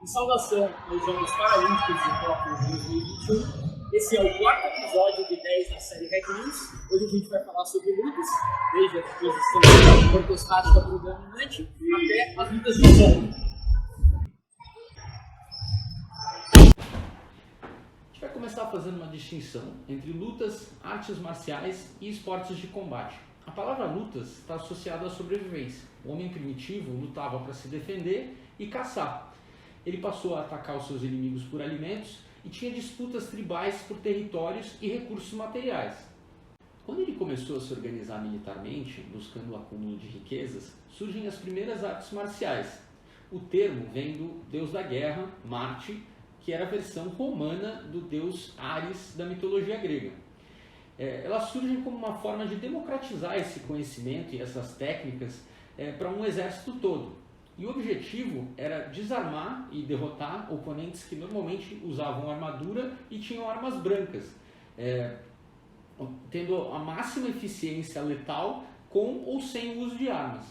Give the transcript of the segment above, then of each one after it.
Em saudação aos Jogos Paralímpicos de Tóquio de 2021, esse é o quarto episódio de 10 da série Hack News. Hoje a gente vai falar sobre lutas, desde a posição ortostática predominante até as lutas de solo. A gente vai começar fazendo uma distinção entre lutas, artes marciais e esportes de combate. A palavra lutas está associada à sobrevivência. O homem primitivo lutava para se defender e caçar. Ele passou a atacar os seus inimigos por alimentos e tinha disputas tribais por territórios e recursos materiais. Quando ele começou a se organizar militarmente, buscando o acúmulo de riquezas, surgem as primeiras artes marciais. O termo vem do deus da guerra, Marte, que era a versão romana do deus Ares da mitologia grega. Elas surgem como uma forma de democratizar esse conhecimento e essas técnicas para um exército todo. E o objetivo era desarmar e derrotar oponentes que normalmente usavam armadura e tinham armas brancas, tendo a máxima eficiência letal com ou sem o uso de armas.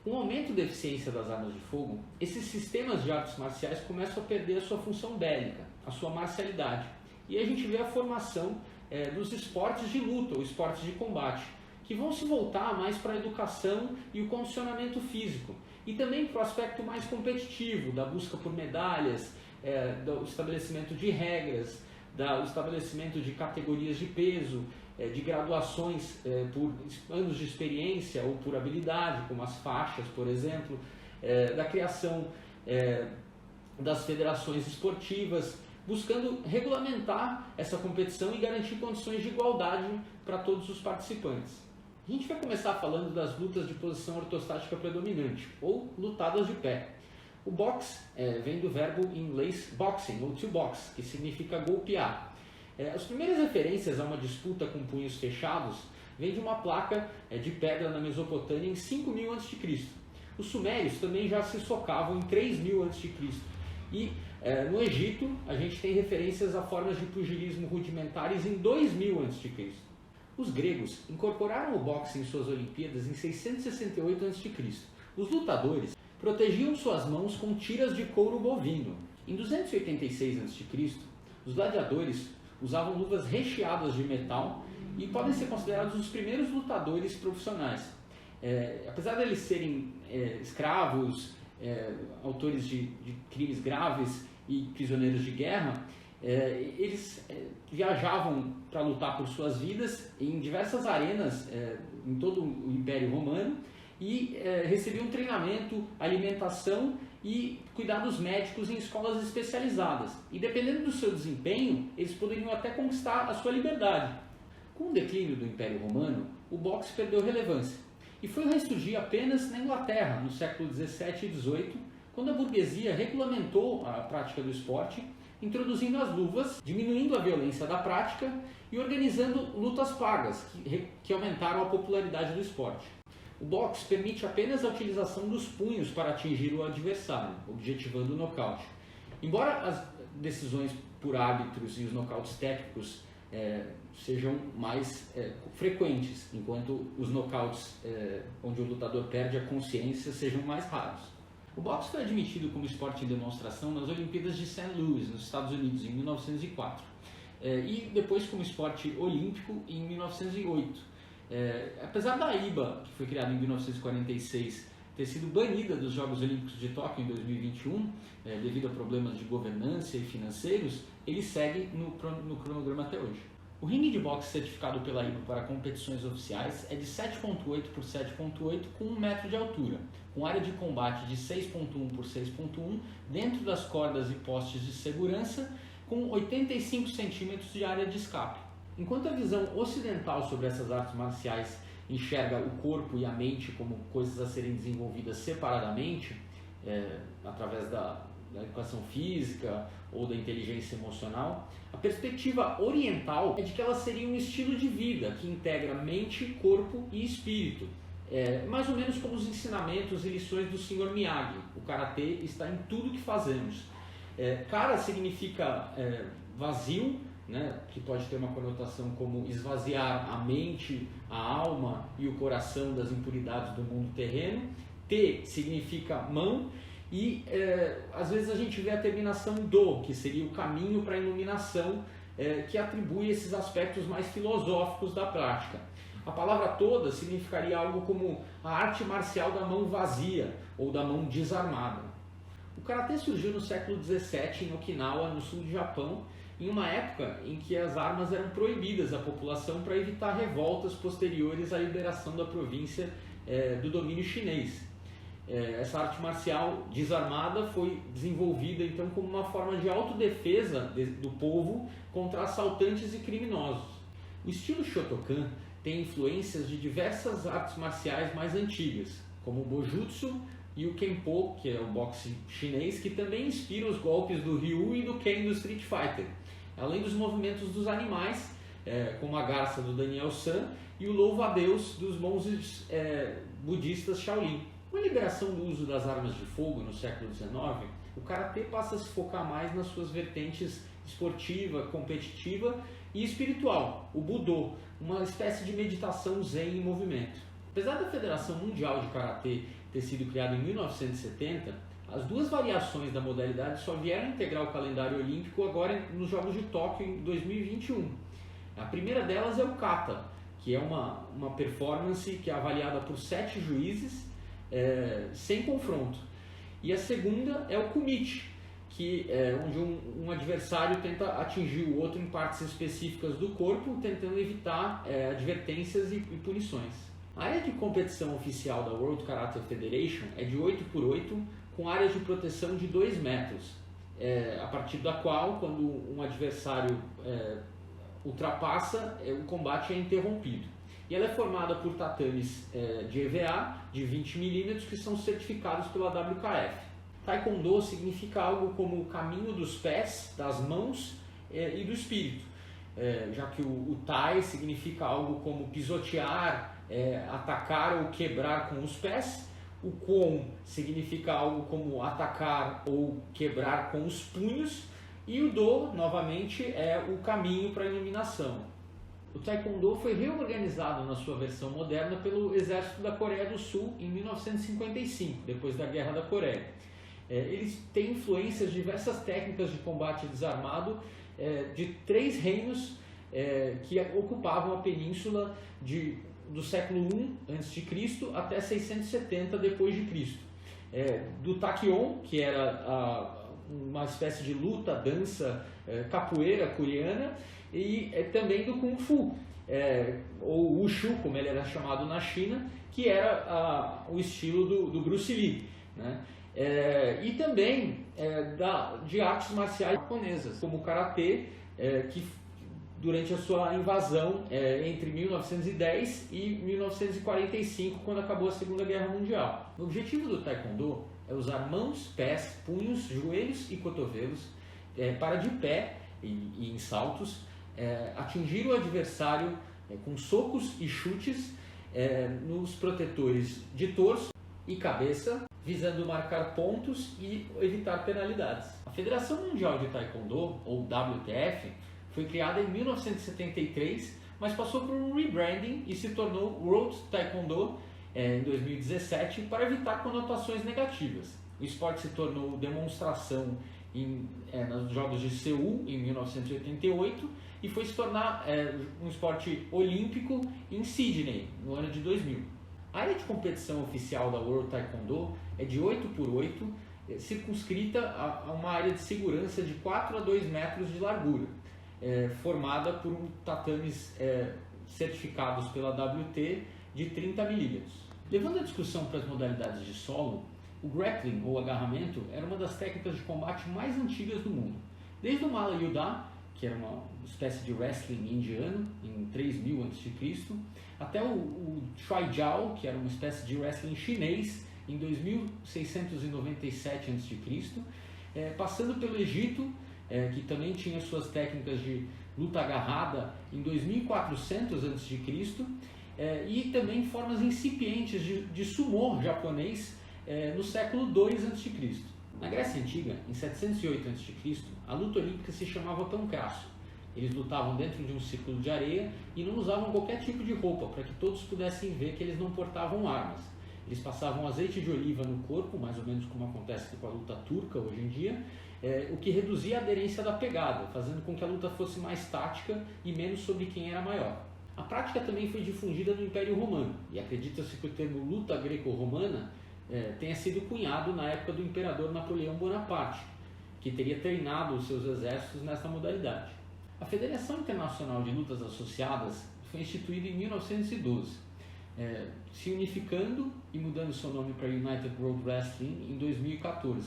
Com o aumento da eficiência das armas de fogo, esses sistemas de artes marciais começam a perder a sua função bélica, a sua marcialidade. E aí a gente vê a formação dos esportes de luta ou esportes de combate, que vão se voltar mais para a educação e o condicionamento físico, e também para o aspecto mais competitivo, da busca por medalhas, do estabelecimento de regras, do estabelecimento de categorias de peso, de graduações por anos de experiência ou por habilidade, como as faixas, por exemplo, da criação das federações esportivas, buscando regulamentar essa competição e garantir condições de igualdade para todos os participantes. A gente vai começar falando das lutas de posição ortostática predominante, ou lutadas de pé. O boxe vem do verbo em inglês boxing, ou to box, que significa golpear. As primeiras referências a uma disputa com punhos fechados vêm de uma placa de pedra na Mesopotâmia em 5000 a.C. Os sumérios também já se socavam em 3000 a.C. E no Egito a gente tem referências a formas de pugilismo rudimentares em 2000 a.C. Os gregos incorporaram o boxe em suas Olimpíadas em 668 a.C. Os lutadores protegiam suas mãos com tiras de couro bovino. Em 286 a.C., os gladiadores usavam luvas recheadas de metal e podem ser considerados os primeiros lutadores profissionais. Apesar de eles serem escravos, autores de crimes graves e prisioneiros de guerra, eles viajavam para lutar por suas vidas em diversas arenas em todo o Império Romano e recebiam treinamento, alimentação e cuidados médicos em escolas especializadas. E dependendo do seu desempenho, eles poderiam até conquistar a sua liberdade. Com o declínio do Império Romano, o boxe perdeu relevância e foi ressurgir apenas na Inglaterra, no século 17 e 18, quando a burguesia regulamentou a prática do esporte, introduzindo as luvas, diminuindo a violência da prática e organizando lutas pagas, que aumentaram a popularidade do esporte. O boxe permite apenas a utilização dos punhos para atingir o adversário, objetivando o nocaute. Embora as decisões por árbitros e os nocautes técnicos sejam mais frequentes, enquanto os nocautes onde o lutador perde a consciência sejam mais raros. O boxe foi admitido como esporte em demonstração nas Olimpíadas de St. Louis, nos Estados Unidos, em 1904, e depois como esporte olímpico em 1908. Apesar da IBA, que foi criada em 1946, ter sido banida dos Jogos Olímpicos de Tóquio em 2021, devido a problemas de governança e financeiros, ele segue no cronograma até hoje. O ringue de boxe certificado pela IBA para competições oficiais é de 7.8 por 7.8 com 1 metro de altura, com área de combate de 6.1 por 6.1 dentro das cordas e postes de segurança, com 85 centímetros de área de escape. Enquanto a visão ocidental sobre essas artes marciais enxerga o corpo e a mente como coisas a serem desenvolvidas separadamente, através da educação física ou da inteligência emocional, a perspectiva oriental é de que elas seriam um estilo de vida que integra mente, corpo e espírito. Mais ou menos como os ensinamentos e lições do Sr. Miyagi. O karatê está em tudo que fazemos. Kara significa vazio, né, que pode ter uma conotação como esvaziar a mente, a alma e o coração das impuridades do mundo terreno. Te significa mão e às vezes a gente vê a terminação do, que seria o caminho para a iluminação, que atribui esses aspectos mais filosóficos da prática. A palavra toda significaria algo como a arte marcial da mão vazia ou da mão desarmada. O karatê surgiu no século XVII em Okinawa, no sul do Japão, em uma época em que as armas eram proibidas à população para evitar revoltas posteriores à liberação da província do domínio chinês. Essa arte marcial desarmada foi desenvolvida então como uma forma de autodefesa do povo contra assaltantes e criminosos. O estilo Shotokan tem influências de diversas artes marciais mais antigas, como o Bojutsu e o Kenpo, que é o boxe chinês, que também inspira os golpes do Ryu e do Ken do Street Fighter, além dos movimentos dos animais, como a garça do Daniel San e o louvo-a-Deus dos monges budistas Shaolin. Com a liberação do uso das armas de fogo no século XIX, o karatê passa a se focar mais nas suas vertentes esportiva, competitiva e espiritual, o Budo, uma espécie de meditação zen em movimento. Apesar da Federação Mundial de Karatê ter sido criada em 1970, as duas variações da modalidade só vieram integrar o calendário olímpico agora nos Jogos de Tóquio em 2021. A primeira delas é o kata, que é uma performance que é avaliada por 7 juízes, sem confronto. E a segunda é o kumite, que é onde um adversário tenta atingir o outro em partes específicas do corpo, tentando evitar advertências e punições. A área de competição oficial da World Karate Federation é de 8x8, com áreas de proteção de 2 metros, a partir da qual, quando um adversário ultrapassa, o combate é interrompido. E ela é formada por tatames de EVA de 20 mm que são certificados pela WKF. Taekwondo significa algo como o caminho dos pés, das mãos e do espírito, já que o Tai significa algo como pisotear, atacar ou quebrar com os pés. O Kon significa algo como atacar ou quebrar com os punhos. E o Do, novamente, é o caminho para a iluminação. O Taekwondo foi reorganizado na sua versão moderna pelo Exército da Coreia do Sul em 1955, depois da Guerra da Coreia. Eles têm influências de diversas técnicas de combate desarmado de 3 reinos que ocupavam a península do século I a.C. até 670 d.C. Do Taekyon, que era uma espécie de luta, dança, capoeira coreana, e também do Kung Fu, ou Wushu, como ele era chamado na China, que era o estilo do Bruce Lee, né? E também de artes marciais japonesas, como o Karatê, que durante a sua invasão entre 1910 e 1945, quando acabou a Segunda Guerra Mundial. O objetivo do Taekwondo é usar mãos, pés, punhos, joelhos e cotovelos para de pé e em saltos, atingir o adversário com socos e chutes nos protetores de torso e cabeça, visando marcar pontos e evitar penalidades. A Federação Mundial de Taekwondo, ou WTF, foi criada em 1973, mas passou por um rebranding e se tornou World Taekwondo em 2017 para evitar conotações negativas. O esporte se tornou demonstração nos Jogos de Seul em 1988 e foi se tornar um esporte olímpico em Sydney no ano de 2000. A área de competição oficial da World Taekwondo é de 8x8, circunscrita a uma área de segurança de 4 a 2 metros de largura, formada por tatames certificados pela WT de 30 mm. Levando a discussão para as modalidades de solo, o grappling ou agarramento era uma das técnicas de combate mais antigas do mundo. Desde o Mala Yuda, que era uma espécie de wrestling indiano em 3000 a.C., até o Shuai Jiao, que era uma espécie de wrestling chinês em 2697 a.C., passando pelo Egito, que também tinha suas técnicas de luta agarrada em 2400 a.C., e também formas incipientes de sumô japonês no século II a.C. Na Grécia Antiga, em 708 a.C., a luta olímpica se chamava pancraço. Eles lutavam dentro de um círculo de areia e não usavam qualquer tipo de roupa para que todos pudessem ver que eles não portavam armas. Eles passavam azeite de oliva no corpo, mais ou menos como acontece com a luta turca hoje em dia, o que reduzia a aderência da pegada, fazendo com que a luta fosse mais tática e menos sobre quem era maior. A prática também foi difundida no Império Romano, e acredita-se que o termo luta greco-romana tenha sido cunhado na época do imperador Napoleão Bonaparte, que teria treinado os seus exércitos nessa modalidade. A Federação Internacional de Lutas Associadas foi instituída em 1912, se unificando e mudando seu nome para United World Wrestling em 2014.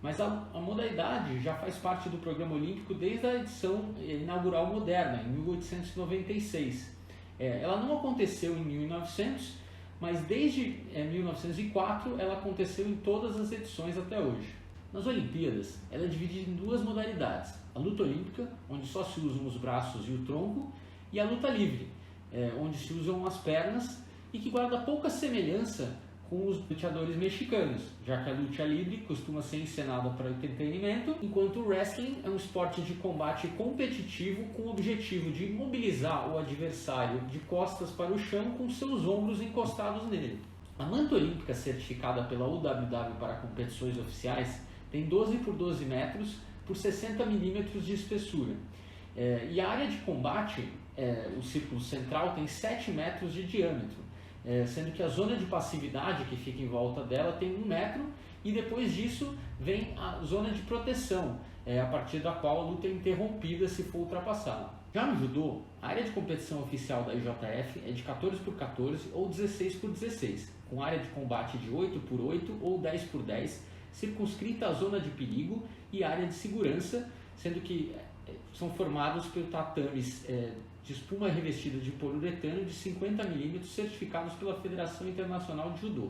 Mas a modalidade já faz parte do programa olímpico desde a edição inaugural moderna, em 1896. Ela não aconteceu em 1900, mas desde 1904 ela aconteceu em todas as edições até hoje. Nas Olimpíadas, ela é dividida em duas modalidades: a luta olímpica, onde só se usam os braços e o tronco, e a luta livre, onde se usam as pernas, e que guarda pouca semelhança com os lutadores mexicanos, já que a luta livre costuma ser encenada para entretenimento, enquanto o wrestling é um esporte de combate competitivo com o objetivo de imobilizar o adversário de costas para o chão com seus ombros encostados nele. A manta olímpica certificada pela UWW para competições oficiais tem 12 por 12 metros por 60 milímetros de espessura. E a área de combate, o círculo central, tem 7 metros de diâmetro, sendo que a zona de passividade que fica em volta dela tem 1 metro, e depois disso vem a zona de proteção, a partir da qual a luta é interrompida se for ultrapassada. Já no judô, a área de competição oficial da IJF é de 14 por 14 ou 16 por 16, com área de combate de 8 por 8 ou 10 por 10, circunscrita à zona de perigo e área de segurança, sendo que são formados por tatames de espuma revestida de poliuretano de 50 mm certificados pela Federação Internacional de Judô.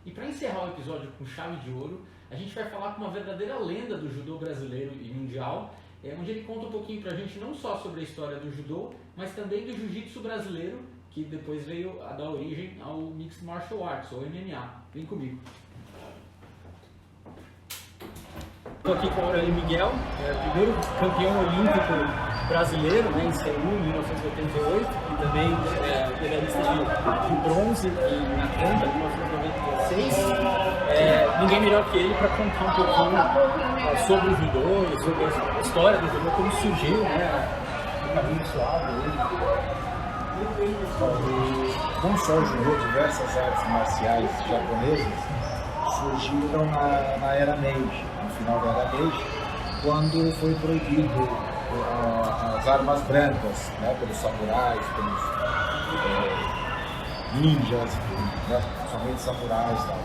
E para encerrar o episódio com chave de ouro, a gente vai falar com uma verdadeira lenda do judô brasileiro e mundial, onde ele conta um pouquinho para a gente não só sobre a história do judô, mas também do jiu-jitsu brasileiro, que depois veio a dar origem ao Mixed Martial Arts, ou MMA. Vem comigo. Estou aqui com o Aurélio Miguel, primeiro campeão olímpico brasileiro, em Seul, em 1988, e também medalhista de bronze em Atlanta, em 1996. Ninguém melhor que ele para contar um pouquinho sobre o judô e sobre a história do judô, como surgiu, o caminho suave. Não só o judô, diversas artes marciais japonesas surgiram na era Meiji, no final da era Meiji, quando foi proibido as armas brancas, pelos samurais, pelos ninjas, somente samurais e tal.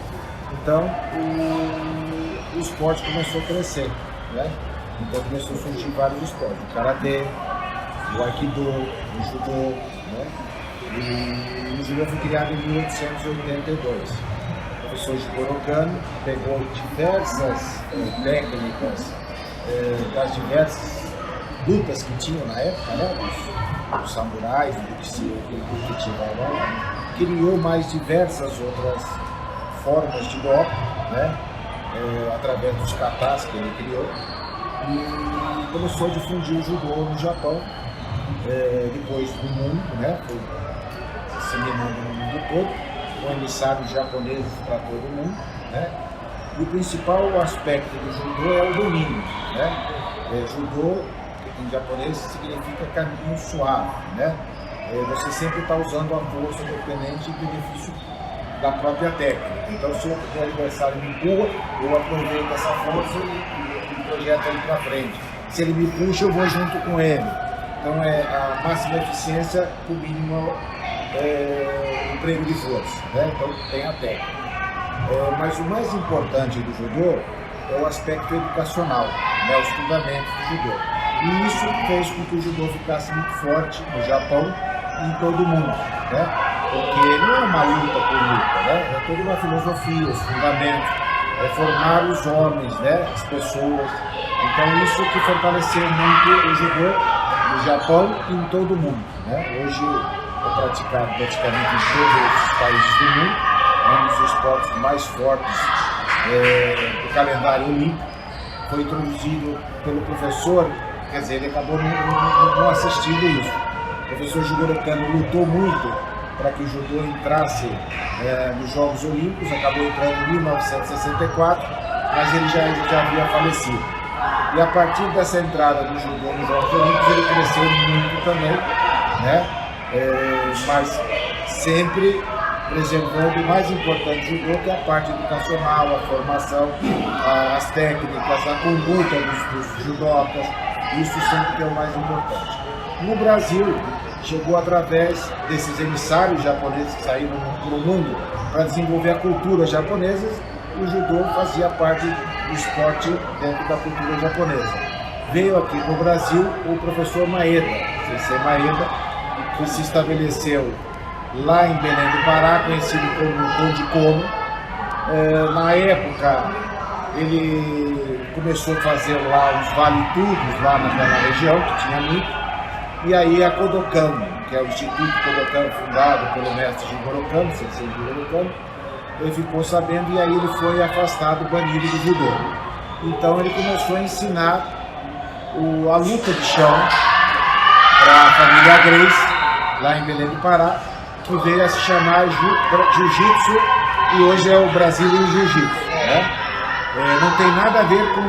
Então o esporte começou a crescer, Então começou a surgir vários esportes: o karatê, o aikido, o judô, E o judô foi criado em 1882. O professor Jigoro Kano pegou diversas técnicas das diversas lutas que tinham na época, os samurais, do que tinha lá, criou mais diversas outras formas de golpe, através dos katas que ele criou, e começou a difundir o judô no Japão, depois do mundo, foi disseminando no mundo todo, com emissários japoneses para todo mundo, E o principal aspecto do judô é o domínio, Judô, em japonês, significa caminho suave, Você sempre está usando a força independente em benefício da própria técnica. Então, se o adversário me empurra, eu aproveito essa força e projeto ele para frente. Se ele me puxa, eu vou junto com ele. Então, é a máxima eficiência com o mínimo emprego de força, Então, tem a técnica. Mas o mais importante do judô é o aspecto educacional, os fundamentos do judô. E isso fez com que o judô ficasse muito forte no Japão e em todo o mundo, Porque não é uma luta por luta, É toda uma filosofia, os fundamentos, formar os homens, as pessoas. Então isso que fortaleceu muito o judô no Japão e em todo o mundo, Hoje é praticado praticamente em todos os países do mundo, um dos esportes mais fortes do calendário olímpico. Foi introduzido pelo professor, quer dizer, ele acabou não assistindo isso. O professor Jigoro Kano lutou muito para que o judô entrasse nos Jogos Olímpicos, acabou entrando em 1964, mas ele já havia falecido. E a partir dessa entrada do judô nos Jogos Olímpicos, ele cresceu muito também, né? Mas sempre preservando o mais importante do judô, que é a parte educacional, a formação, as técnicas, a conduta dos judocas. Isso sempre que é o mais importante. No Brasil, chegou através desses emissários japoneses que saíram para o mundo para desenvolver a cultura japonesa. O judô fazia parte do esporte dentro da cultura japonesa. Veio aqui no Brasil o professor Maeda, Sensei Maeda, que se estabeleceu lá em Belém do Pará, conhecido como Conde Kono. Na época, ele começou a fazer lá os vale-tudos, lá naquela região, que tinha muito. E aí a Kodokan, que é o Instituto Kodokan fundado pelo mestre Jigoro Kano, Sensei Jigoro Kano, ele ficou sabendo e aí ele foi afastado, banido do judô. Então ele começou a ensinar a luta de chão para a família Grace, lá em Belém do Pará, que veio a se chamar Jiu-Jitsu e hoje é o Brasília Jiu-Jitsu, né? Não tem nada a ver com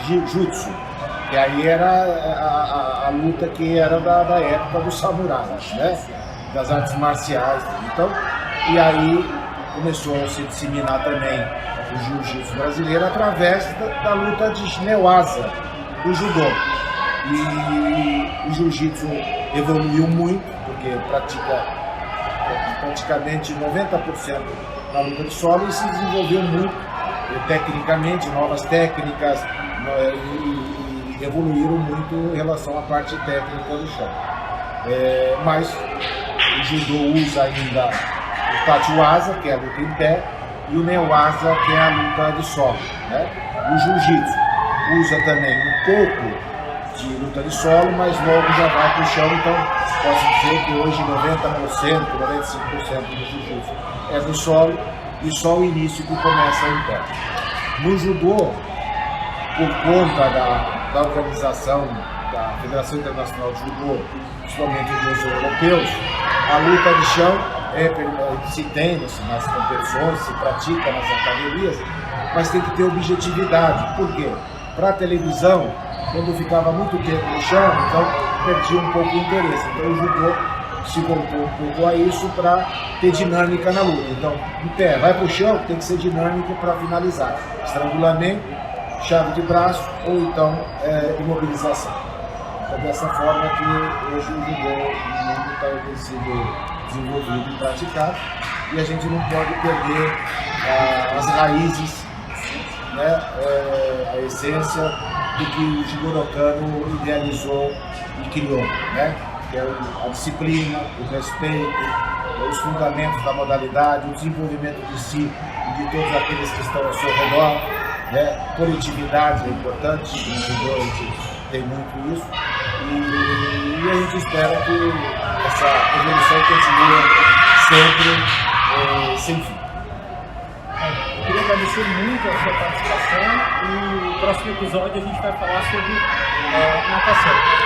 Jiu-Jitsu, que aí era a luta que era da época dos samurais, né? Das artes marciais. Então, e aí começou a se disseminar também o Jiu-Jitsu brasileiro através da luta de Newaza, do judô. E o Jiu-Jitsu evoluiu muito, porque praticamente 90% na luta de solo e se desenvolveu muito tecnicamente, novas técnicas e evoluíram muito em relação à parte técnica do chão. Mas o judô usa ainda o tachiwaza, que é a luta em pé, e o newaza, que é a luta de solo, né? O jiu-jitsu usa também um pouco de luta de solo, mas logo já vai para o chão, então posso dizer que hoje 90%, 95% do jiu-jitsu é do solo e só o início que começa em pé. No judô, por conta da organização da Federação Internacional de Judô, principalmente dos europeus, a luta de chão se tem nas competições, se pratica nas academias, mas tem que ter objetividade. Por quê? Para a televisão, quando ficava muito tempo no chão, então perdia um pouco o interesse. Então o judô se voltou um pouco a isso para ter dinâmica na luta. Então, em pé, vai para o chão, tem que ser dinâmico para finalizar. Estrangulamento, chave de braço ou então imobilização. Então, dessa forma que hoje o judô no mundo está sendo desenvolvido e praticado, e a gente não pode perder as raízes, né, a essência do que o Jigoro Kano idealizou e criou, né? Que é a disciplina, o respeito, os fundamentos da modalidade, o desenvolvimento de si e de todos aqueles que estão ao seu redor, né? Coletividade é importante, no judô a gente tem muito isso, e a gente espera que essa evolução continue sempre sem fim. Eu queria agradecer muito a sua participação e no próximo episódio a gente vai falar sobre natação.